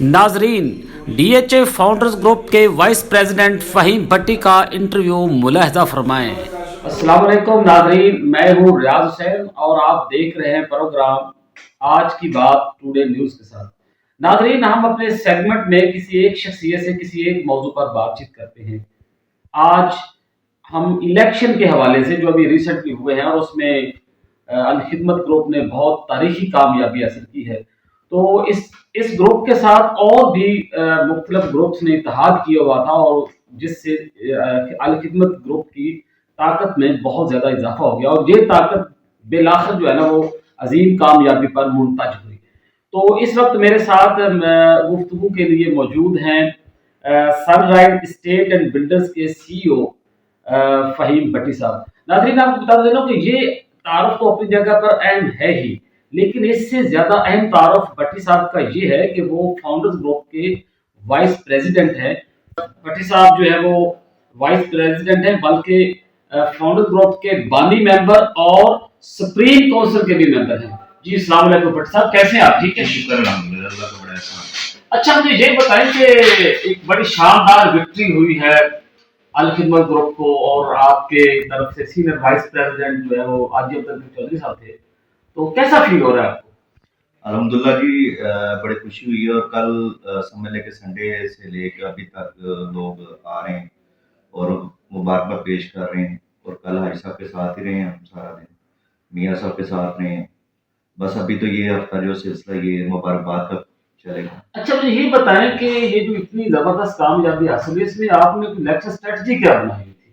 नाजरीन, DHA founders group के vice president Faheem भट्टी का इंटरव्यू मुलाहजा फरमाएं। अस्सलाम वालेकुम नाजरीन, मैं हूँ रियाज हुसैन और आप देख रहे हैं प्रोग्राम आज की बात टुडे न्यूज़ के साथ। नाजरीन, हम अपने सेगमेंट में किसी एक शख्सियत से किसी एक मौजू पर बातचीत करते हैं। आज हम इलेक्शन के हवाले से जो अभी रिसेंटली हुए हैं और उसमें अल खिदमत ग्रुप ने बहुत तारीखी कामयाबी हासिल की है, तो इस ग्रुप के साथ और भी मुख्तलिफ ग्रुप्स ने इत्तेहाद किया हुआ था और जिससे अल खिदमत ग्रुप की ताकत में बहुत ज़्यादा इजाफा हो गया और ये ताकत बेलाखिर जो है ना वो अजीम कामयाबी पर मुंतज हुई। तो इस वक्त मेरे साथ गुफ्तगू के लिए मौजूद हैं सनराइज स्टेट एंड बिल्डर्स के CEO फ़हीम भट्टी साहब। नाज़रीन, आपको बता देना कि ये तारुफ तो अपनी जगह पर अहम है ही, लेकिन इससे ज्यादा अहम तारुफ भट्टी साहब का ये है कि वो फाउंडर्स ग्रुप के वाइस प्रेसिडेंट हैं। भट्टी साहब जो है वो वाइस प्रेसिडेंट हैं, बल्कि फाउंडर्स ग्रुप के बानी मेंबर और सुप्रीम काउंसिल के भी मेंबर हैं। जी अस्सलाम वालेकुम भट्टी साहब, कैसे हैं आप? ठीक है, शुक्र अल्हम्दुलिल्लाह, अल्लाह का बड़ा एहसान। अच्छा, मुझे ये बताएं कि एक बड़ी शानदार विक्ट्री हुई है अल खिदमत ग्रुप को और आपके तरफ से सीनियर वाइस प्रेसिडेंट जो है वो आजिम तरीन चौधरी साहब थे, तो कैसा फील हो रहा है आपको? अल्हम्दुलिल्लाह जी, बड़ी खुशी हुई है। और कल समझ लें कि संडे से लेकर अभी तक लोग आ रहे हैं और मुबारकबाद पेश कर रहे हैं। और कल हाजी साहब के साथ ही रहे हैं हम सारा दिन, मियाँ साहब के साथ रहे हैं। बस अभी तो ये हफ्ता जो सिलसिला ये मुबारकबाद का चलेगा। अच्छा, मुझे ये बताएं कि ये जो इतनी जबरदस्त कामयाबी हासिल हुई, इसमें आपने इलेक्शन स्ट्रेटजी क्या बनाई थी?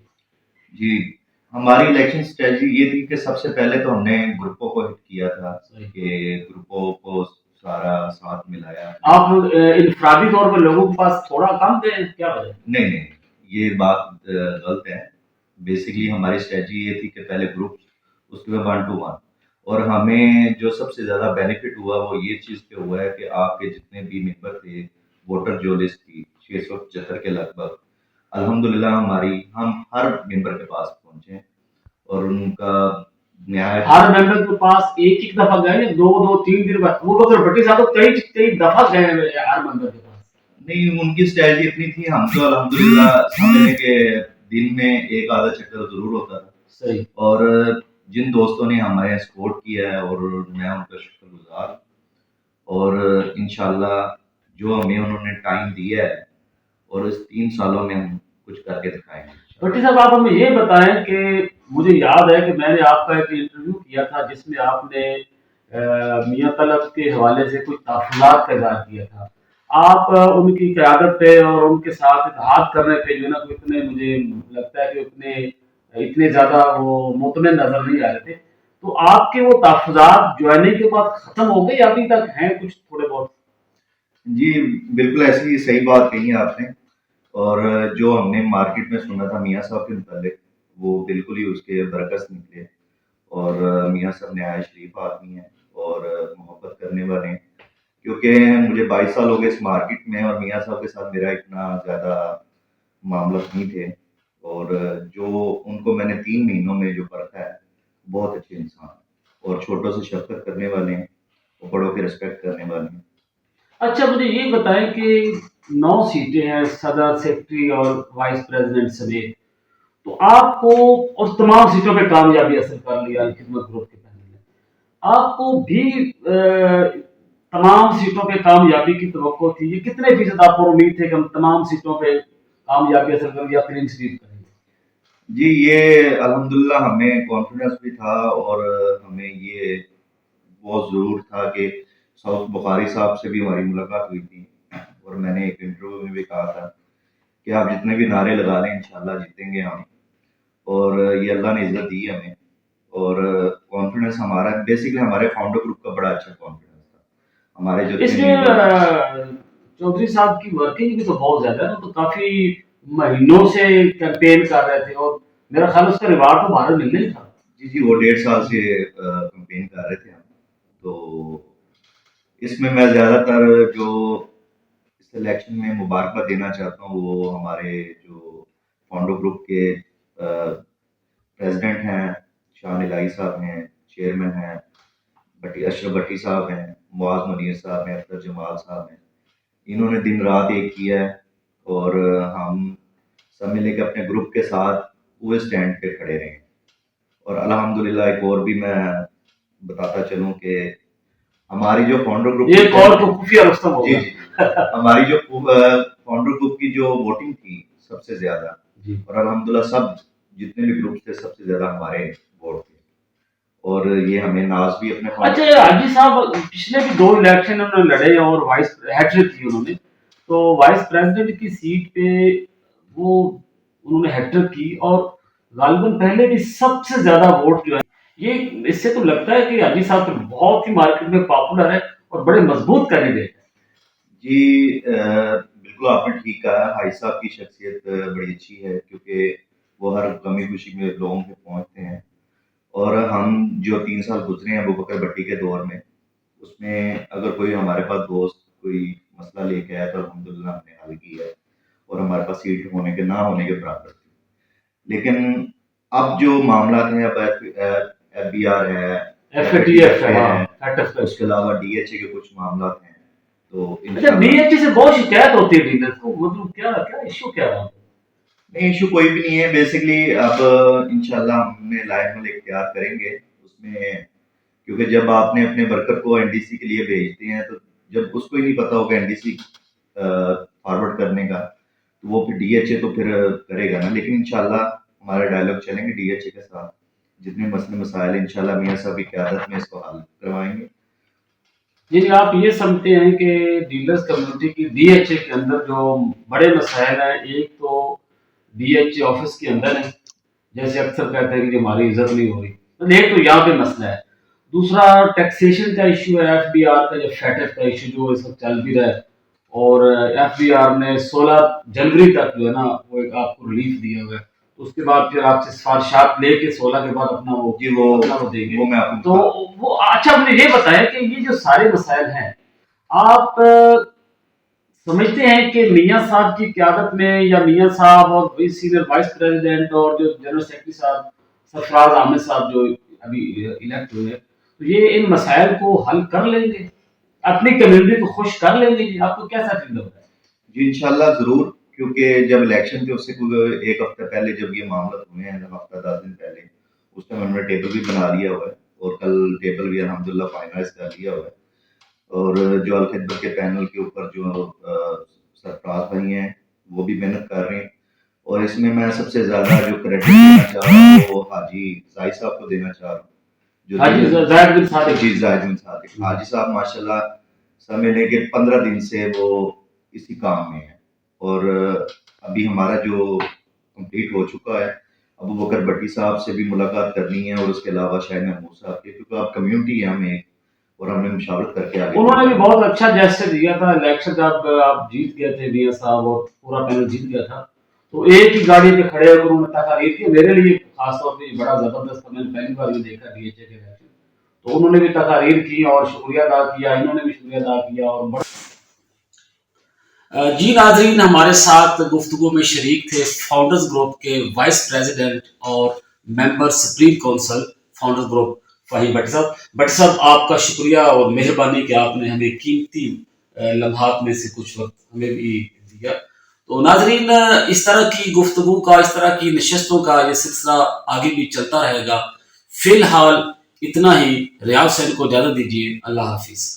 जी, हमारी इलेक्शन स्ट्रेटजी ये थी कि सबसे पहले तो हमने ग्रुपों को हिट किया था कि ग्रुपों को सारा साथ मिलाया। आप इनफरादी तौर पर लोगों के पास थोड़ा कम थे, क्या वजह? नहीं, ये बात गलत है। बेसिकली हमारी स्ट्रेटजी ये थी कि पहले ग्रुप, उसके बाद 1 to 1। और हमें जो सबसे ज़्यादा बेनिफिट हुआ वो ये चीज़ पे हुआ है कि आपके जितने भी मेंबर थे, वोटर जो लिस्ट थी 675 के लगभग, अल्हम्दुलिल्लाह हम हर मेंबर के पास पहुंचे और उनका न्याय हर मेंबर के पास एक एक दफा गए, दो दो तीन दिन बाद? वो तो फिर भट्टी साहब तो कई कई दफा गए हैं हर मेंबर के पास। नहीं, उनकी स्ट्रेटजी इतनी थी। हम तो अल्हम्दुलिल्लाह समझने के दिन में एक आधा चक्कर जरूर होता था। सही। और जिन दोस्तों ने हमारे सपोर्ट किया है और मैं उनका शुक्रगुजार। और इंशाल्लाह जो हमें उन्होंने टाइम दिया है और इस 3 सालों में हम कुछ करके दिखाएंगे। भट्टी साहब, आप हमें ये बताएं कि मुझे याद है कि मैंने आपका एक इंटरव्यू किया था जिसमें आपने मियाँ तलब के हवाले से कुछ तहफ़्फ़ुज़ात का इज़हार किया था। आप उनकी क़यादत पे और उनके साथ इत्तेहाद करने पे जो है ना, इतने मुझे लगता है कि उतने इतने ज़्यादा वो मुतमिन नज़र नहीं आ रहे थे। तो आपके वो तहफ़्फ़ुज़ात ज्वाइनिंग के बाद ख़त्म हो गए या अभी तक हैं कुछ थोड़े बहुत? जी, बिल्कुल ऐसी सही बात कही है आपने। और जो हमने मार्केट में सुना था मियाँ साहब के मुतालिक, वो बिल्कुल ही उसके बरअक्स निकले। और मियाँ साहब नहायत शरीफ आदमी हैं और मोहब्बत करने वाले हैं। क्योंकि मुझे 22 साल हो गए इस मार्केट में और मियाँ साहब के साथ मेरा इतना ज़्यादा मामला नहीं थे। और जो उनको मैंने 3 महीनों में जो परखा है, बहुत अच्छे इंसान हैं और छोटों से शफ़क़त करने वाले हैं और बड़ों की रिस्पेक्ट करने वाले हैं। अच्छा, मुझे ये बताएं कि 9 सीटें हैं, सदर, सेक्रेटरी और वाइस प्रेसिडेंट समेत। तो आपको और तमाम सीटों पे कामयाबी हासिल कर लिया अल खिदमत ग्रुप के पैनल ने। आपको भी तमाम सीटों पे कामयाबी की तवक्को थी? ये कितने फीसद आपको उम्मीद थे कि हम तमाम सीटों पे कामयाबी हासिल करेंगे या क्लीन स्वीप करेंगे? जी, ये अल्हम्दुलिल्लाह हमें कॉन्फिडेंस भी था और हमें ये बहुत ज़रूर था कि सऊद बुखारी साहब से भी हमारी मुलाकात हुई थी और मैंने एक इंटरव्यू में भी कहा था कि आप जितने भी नारे लगा लें इंशाल्लाह जीतेंगे हम। और ये अल्लाह ने इज़्ज़त दी हमें। और कॉन्फिडेंस हमारा बेसिकली हमारे फाउंडर ग्रुप का बड़ा अच्छा कॉन्फिडेंस था। हमारे जो इसमें चौधरी साहब की वर्किंग भी तो बहुत ज्यादा है, वो तो काफी महीनों से कैंपेन कर रहे थे और मेरा ख्याल उसका रिवार्ड तो भारत मिलना ही था। जी, वो 1.5 साल से कैंपेन कर रहे थे हम। तो इसमें मैं ज़्यादातर जो इस इलेक्शन में मुबारकबाद देना चाहता हूँ वो हमारे जो फाउंडर ग्रुप के प्रेसिडेंट हैं, शान इलाही साहब हैं, चेयरमैन हैं, अशरफ भट्टी साहब हैं, मुआज़ मुनीर साहब हैं, अख्तर जमाल साहब हैं। انہوں نے دن رات ایک کیا ہے، اور ہم سب ملے کے اپنے گروپ کے ساتھ پورے سٹینڈ پہ کھڑے رہے ہیں. اور الحمدللہ ایک اور بھی میں بتاتا چلوں کہ ہماری جو فاؤنڈر گروپ یہ کال کو خفیہ رستم جی ہوگا. جی ہماری جو فاؤنڈر گروپ کی جو ووٹنگ تھی سب سے زیادہ، جی. اور الحمدللہ سب جتنے بھی گروپ تھے سب سے زیادہ ہمارے ووٹ تھے، اور یہ ہمیں ناز بھی اپنے اچھا حاجی صاحب پچھلے بھی 2 الیکشن انہوں نے لڑے اور وائس ہیٹرک کی انہوں نے، تو وائس پریزیڈنٹ کی سیٹ پہ وہ انہوں نے ہیٹرک کی اور غالباً پہلے بھی سب سے زیادہ ووٹ جو ہے یہ اس سے تو لگتا ہے کہ حاجی صاحب بہت ہی مارکیٹ میں پاپولر ہے اور بڑے مضبوط کینڈیڈیٹ ہے. جی بالکل آپ نے ٹھیک کہا. حاجی صاحب کی شخصیت بڑی اچھی ہے، کیونکہ وہ ہر غمی خوشی میں لوگوں کے پہنچتے ہیں، اور ہم جو 3 سال گزرے ہیں ابوبکر بھٹی کے دور میں، اس میں اگر کوئی ہمارے پاس دوست کوئی مسئلہ لے کے آیا تو الحمدللہ ہم نے حل کیا ہے، اور ہمارے پاس سیٹ ہونے کے نہ ہونے کے برابر تھی. لیکن اب جو معاملات ہیں، اب ایف بی آر ہے، ایف اے ٹی ایف ہے، اس کے علاوہ ڈی ایچ اے کے کچھ معاملات ہیں، تو اچھا ڈی ایچ اے سے بہت شکایت ہوتی ہے ڈیلر کو، مطلب کیا ایشو کیا ہے؟ نہیں، ایشو کوئی بھی نہیں ہے. بیسکلی اب انشاءاللہ ہم نے لائف میں اختیار کریں گے اس میں، کیونکہ جب آپ نے اپنے ورکر کو این ڈی سی کے لیے بھیجتے ہیں تو جب اس کو ہی نہیں پتا ہوگا این ڈی سی فارورڈ کرنے کا، تو وہ پھر ڈی ایچ اے تو پھر کرے گا نا. لیکن انشاءاللہ ہمارے ڈائلاگ چلیں گے ڈی ایچ اے کے ساتھ، جتنے مسئلے مسائل ہیں انشاءاللہ میاں صاحب کی قیادت میں اس کو حل کروائیں گے. یعنی آپ یہ سمجھتے ہیں کہ ڈیلرز کمیونٹی کی ڈی ایچ اے کے اندر جو بڑے مسائل ہیں، ایک تو ڈی ایچ اے آفس کے اندر ہے، جیسے اکثر کہتے ہیں کہ ہماری عزت نہیں ہو رہی، ایک تو یہاں پہ مسئلہ ہے. دوسرا ٹیکسیشن کا ایشو ہے، ایف بی آر کا جو فیٹف کا ایشو جو اس وقت چل بھی رہا ہے، اور ایف بی آر نے 16 جنوری تک جو ہے نا وہ ایک آپ کو ریلیف دیا ہوا ہے، اس کے بعد پھر آپ سے سفارشات لے کے 16 کے بعد اپنا وہ جی وہ دیں گے. وہ میں آپ تو وہ اچھا مجھے یہ بتائیں کہ یہ جو سارے مسائل ہیں، آپ سمجھتے ہیں کہ میاں صاحب کی قیادت میں یا میاں صاحب اور سینئر وائس پریزیڈنٹ اور جو جنرل سیکرٹری صاحب سرفراز احمد صاحب جو ابھی الیکٹ ہوئے تو یہ ان مسائل کو حل کر لیں گے، اپنی کمیونٹی کو خوش کر لیں گے؟ آپ کو کیسا فیل ہوتا ہے؟ جی انشاءاللہ ضرور، کیونکہ جب الیکشن تھے اس سے ایک ہفتہ پہلے جب یہ معاملات ہوئے ہیں، ہفتہ 10 دن پہلے، اس ٹائم ہم نے ٹیبل بھی بنا لیا ہوا ہے، اور کل ٹیبل بھی الحمدللہ فائنلائز کر لیا ہوا ہے. اور جو الخدمت کے پینل کے اوپر جو سرفراز بھائی ہیں وہ بھی محنت کر رہے ہیں، اور اس میں سب سے زیادہ جو کریڈٹ دینا چاہ رہا ہوں وہ حاجی زاہد صاحب کو دینا چاہ رہا ہوں. حاجی زاہد بن صادق جی زاہد بن صادق حاجی صاحب ماشاءاللہ سمجھ لیں کہ 15 دن سے وہ اسی کام میں ہے، اور ابھی ہمارا جو کمپلیٹ ہو چکا ہے. ابوبکر بھٹی صاحب سے بھی ملاقات کرنی ہے، اور اس کے علاوہ شاہد محمود صاحب کے، کیونکہ آپ کمیونٹی ہے ہمیں، اور ہم نے مشاورت کر کے آگے. انہوں نے بھی بہت اچھا جیسے دیا تھا الیکشن جب آپ جیت گئے تھے میاں صاحب اور پورا پینل جیت گیا تھا، تو ایک ہی گاڑی پہ کھڑے ہو کر انہوں نے تقاریر کی. میرے لیے خاص طور پہ یہ بڑا زبردست تھا، میں نے پہلی بار یہ دیکھا ڈی ایچ اے کے الیکشن، تو انہوں نے بھی تقاریر کی اور شکریہ ادا کیا، انہوں نے بھی شکریہ ادا کیا. اور بڑا جی ناظرین، ہمارے ساتھ گفتگو میں شریک تھے فاؤنڈرز گروپ کے وائس پریزیڈنٹ اور member supreme council founders group Fahim Butt صاحب. بٹ صاحب آپ کا شکریہ اور مہربانی کہ آپ نے ہمیں قیمتی لمحات میں سے کچھ وقت ہمیں بھی دیا. تو ناظرین، اس طرح کی گفتگو کا، اس طرح کی نشستوں کا یہ سلسلہ آگے بھی چلتا رہے گا. فی الحال اتنا ہی. ریاض حسین کو اجازت دیجیے. اللہ حافظ.